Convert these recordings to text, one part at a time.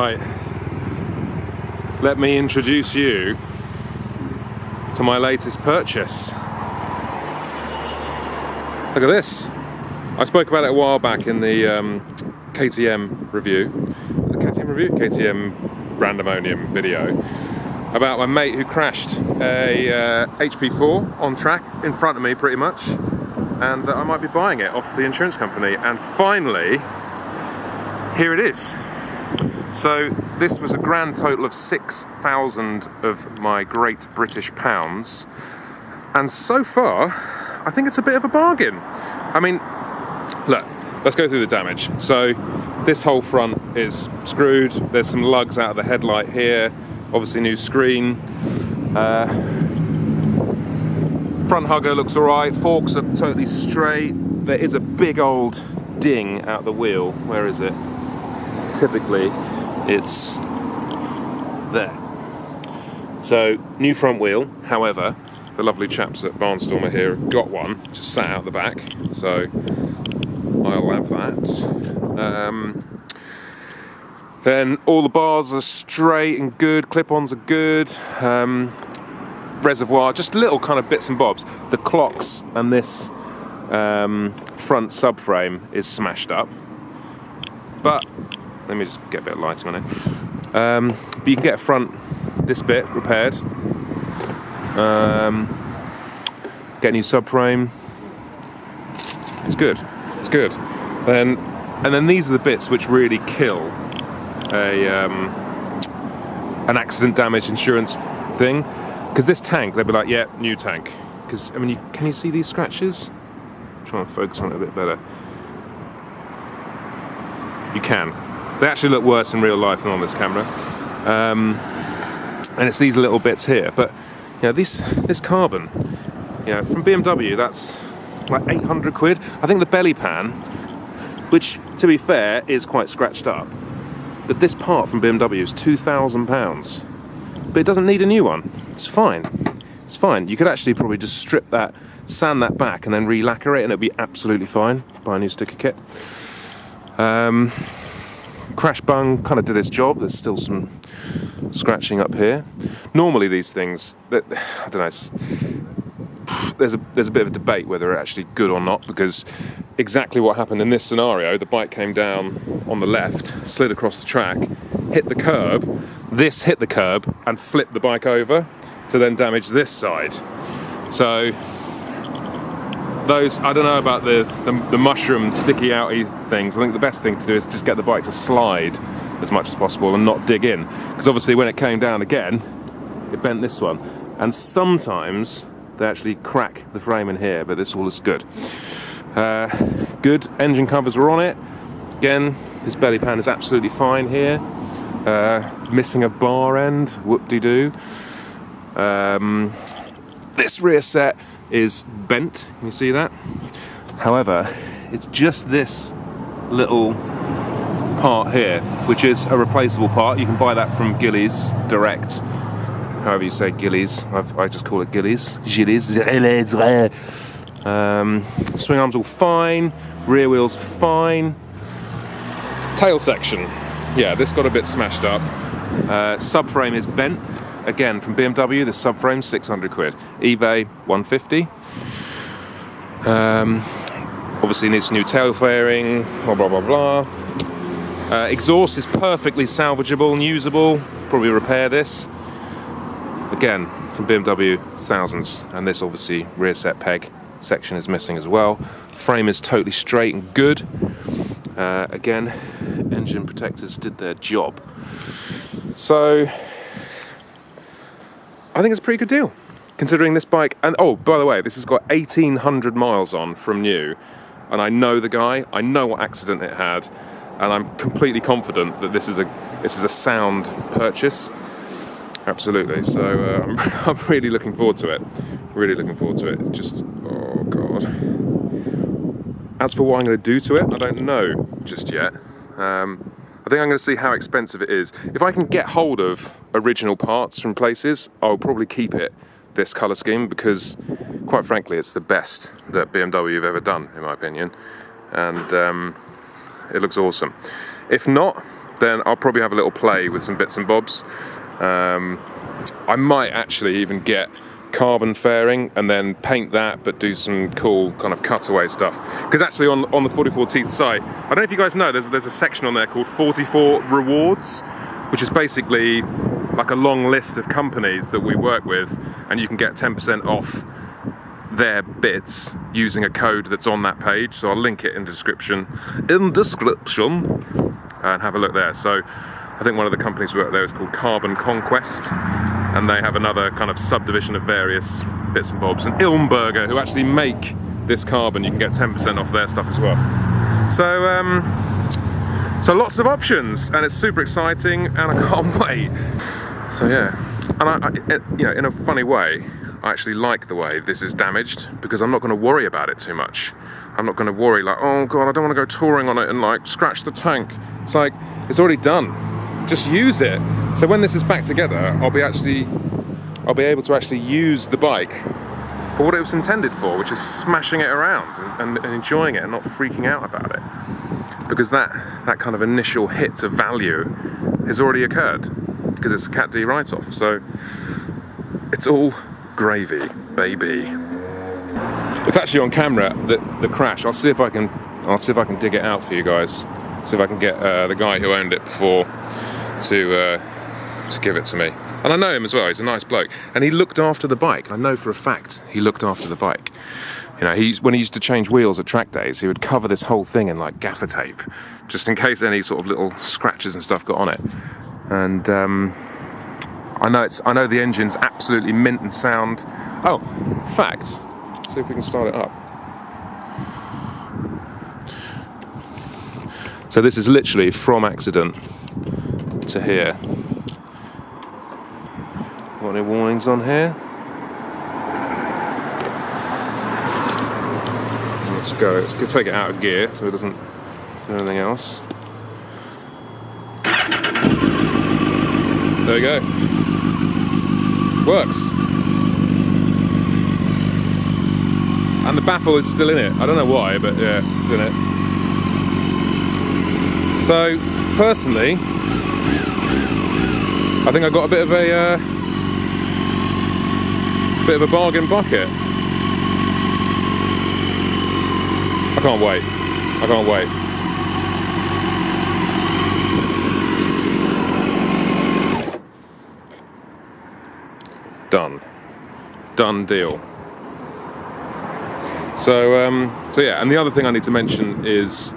Right, let me introduce you to my latest purchase. Look at this. I spoke about it a while back in the KTM review. The KTM review? KTM randomonium video about my mate who crashed a HP4 on track in front of me pretty much, and that I might be buying it off the insurance company. And finally, here it is. So this was a grand total of 6,000 of my great British pounds, and so far I think it's a bit of a bargain. I mean, look, let's go through the damage. So this whole front is screwed. There's some lugs out of the headlight here, obviously new screen. Front hugger looks alright, forks are totally straight. There is a big old ding out the wheel. Where is it? Typically it's there. So new front wheel. However, the lovely chaps at Barnstormer here have got one just sat out the back, so I'll have that. Then all the bars are straight and good, clip-ons are good, reservoir, just little kind of bits and bobs. The clocks and this front subframe is smashed up, but let me just get a bit of lighting on it. But you can get this bit repaired. Get a new subframe. It's good. It's good. And then these are the bits which really kill an accident damage insurance thing. Because this tank, they'll be like, yeah, new tank. Because I mean, can you see these scratches? Try and focus on it a bit better. You can. They actually look worse in real life than on this camera. And it's these little bits here. But you know, this carbon, you know, from BMW, that's like 800 quid. I think the belly pan, which to be fair is quite scratched up, but this part from BMW is £2,000. But it doesn't need a new one. It's fine. It's fine. You could actually probably just strip that, sand that back, and then re-lacquer it, and it'd be absolutely fine. Buy a new sticker kit. Crash bung kind of did its job. There's still some scratching up here. Normally these things, I don't know, there's a bit of a debate whether they're actually good or not, because exactly what happened in this scenario, the bike came down on the left, slid across the track, hit the curb, this hit the curb and flipped the bike over to then damage this side. So those, I don't know about the mushroom sticky outy things. I think the best thing to do is just get the bike to slide as much as possible and not dig in, because obviously when it came down again it bent this one, and sometimes they actually crack the frame in here, but this all is good. Good engine covers were on it. Again, this belly pan is absolutely fine here. Missing a bar end, whoop-de-doo. This rear set is bent, can you see that? However, it's just this little part here, which is a replaceable part. You can buy that from Gillies direct, however you say Gillies. I just call it Gillies. Swing arms all fine, rear wheels fine. Tail section, yeah, this got a bit smashed up. Subframe is bent. Again, from BMW, the subframe, 600 quid. eBay, 150. Obviously needs new tail fairing, blah, blah, blah, blah. Exhaust is perfectly salvageable and usable. Probably repair this. Again, from BMW, it's thousands. And this, obviously, rear set peg section is missing as well. Frame is totally straight and good. Again, engine protectors did their job. So I think it's a pretty good deal, considering this bike. And oh, by the way, this has got 1,800 miles on from new, and I know the guy, I know what accident it had, and I'm completely confident that this is a sound purchase. Absolutely. So I'm really looking forward to it. Really looking forward to it. Just, oh god. As for what I'm going to do to it, I don't know just yet. I think I'm going to see how expensive it is. If I can get hold of original parts from places, I'll probably keep it this colour scheme, because quite frankly it's the best that BMW have ever done, in my opinion, and it looks awesome. If not, then I'll probably have a little play with some bits and bobs. I might actually even get carbon fairing and then paint that, but do some cool kind of cutaway stuff. Because actually on the 44 Teeth site, I don't know if you guys know, there's a section on there called 44 Rewards, which is basically like a long list of companies that we work with, and you can get 10% off their bits using a code that's on that page. So I'll link it in the description, and have a look there. So I think one of the companies we work there is called Carbon Conquest, and they have another kind of subdivision of various bits and bobs. And Ilmberger, who actually make this carbon, you can get 10% off their stuff as well. So lots of options, and it's super exciting, and I can't wait. So yeah, and you know, in a funny way, I actually like the way this is damaged, because I'm not going to worry about it too much. I'm not going to worry like, oh god, I don't want to go touring on it and like scratch the tank. It's like, it's already done. Just use it. So when this is back together, I'll be able to actually use the bike for what it was intended for, which is smashing it around and enjoying it and not freaking out about it. Because that kind of initial hit of value has already occurred, because it's a Cat D write-off. So it's all gravy, baby. It's actually on camera, the crash. I'll see if I can dig it out for you guys. See if I can get the guy who owned it before to give it to me. And I know him as well. He's a nice bloke, and he looked after the bike. I know for a fact he looked after the bike. You know, when he used to change wheels at track days, he would cover this whole thing in like gaffer tape, just in case any sort of little scratches and stuff got on it. And I know the engine's absolutely mint and sound. Oh, fact. Let's see if we can start it up. So this is literally from accident to here. Got any warnings on here? Let's go. Let's take it out of gear so it doesn't do anything else. There we go. Works. And the baffle is still in it. I don't know why, but yeah, it's in it. So, personally, I think I got a bit of a bargain bucket. I can't wait. I can't wait. Done deal. So yeah, and the other thing I need to mention is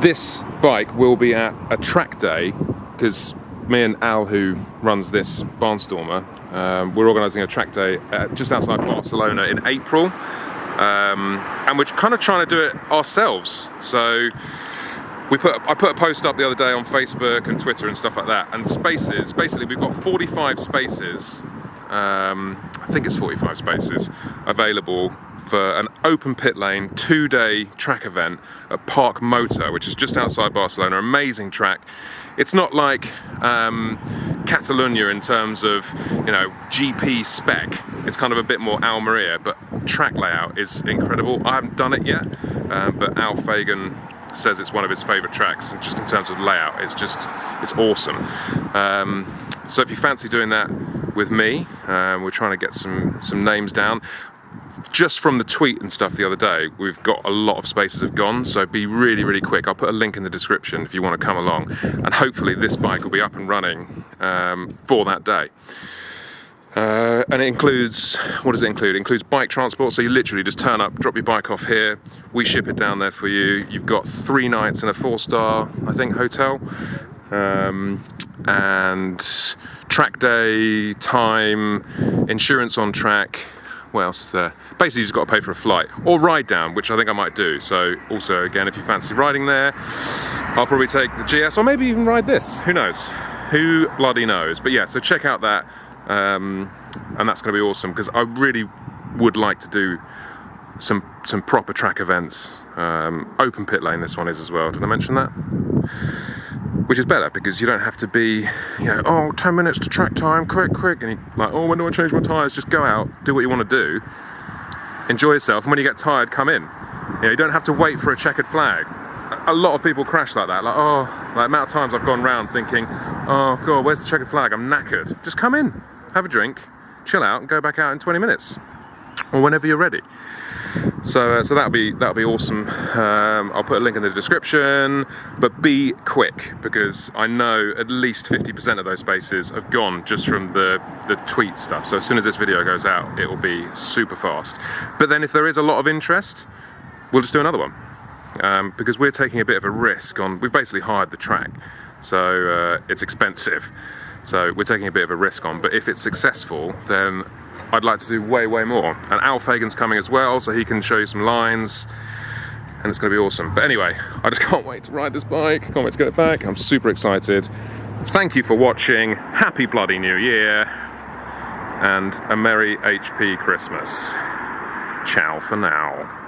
this bike will be at a track day, because me and Al, who runs this Barnstormer, we're organising a track day just outside Barcelona in April, and we're kind of trying to do it ourselves. So I put a post up the other day on Facebook and Twitter and stuff like that, and spaces, basically we've got 45 spaces, I think it's 45 spaces available for an open pit lane 2-day track event at Park Motor, which is just outside Barcelona. Amazing track. It's not like Catalunya in terms of, you know, GP spec. It's kind of a bit more Almeria, but track layout is incredible. I haven't done it yet, but Al Fagan says it's one of his favourite tracks, and just in terms of layout, it's awesome. So if you fancy doing that with me, we're trying to get some names down. Just from the tweet and stuff the other day, we've got a lot of spaces have gone, so be really, really quick. I'll put a link in the description if you want to come along, and hopefully this bike will be up and running for that day. And it includes, what does it include? It includes bike transport, so you literally just turn up, drop your bike off here, we ship it down there for you. You've got 3 nights in a 4-star, I think, hotel. And track day, time, insurance on track. What else is there? Basically, you just got to pay for a flight or ride down, which I think I might do. So also, again, if you fancy riding there, I'll probably take the GS, or maybe even ride this. Who knows? Who bloody knows? But yeah, so check out that, and that's going to be awesome, because I really would like to do some proper track events. Open pit lane, this one is as well. Did I mention that? Which is better, because you don't have to be, you know, oh, 10 minutes to track time, quick, and you're like, oh, when do I change my tyres? Just go out, do what you want to do, enjoy yourself, and when you get tired, come in. You know, you don't have to wait for a checkered flag. a lot of people crash like that. Like, oh, like the amount of times I've gone round thinking, oh God, where's the checkered flag? I'm knackered. Just come in, have a drink, chill out, and go back out in 20 minutes, or whenever you're ready. So that'll be awesome. I'll put a link in the description, but be quick, because I know at least 50% of those spaces have gone just from the tweet stuff. So as soon as this video goes out, it will be super fast. But then if there is a lot of interest, we'll just do another one, because we're taking a bit of a risk on. We've basically hired the track, so it's expensive. So we're taking a bit of a risk on, but if it's successful, then I'd like to do way, way more. And Al Fagan's coming as well, so he can show you some lines, and it's going to be awesome. But anyway, I just can't wait to ride this bike, can't wait to get it back. I'm super excited. Thank you for watching, happy bloody New Year, and a Merry HP Christmas. Ciao for now.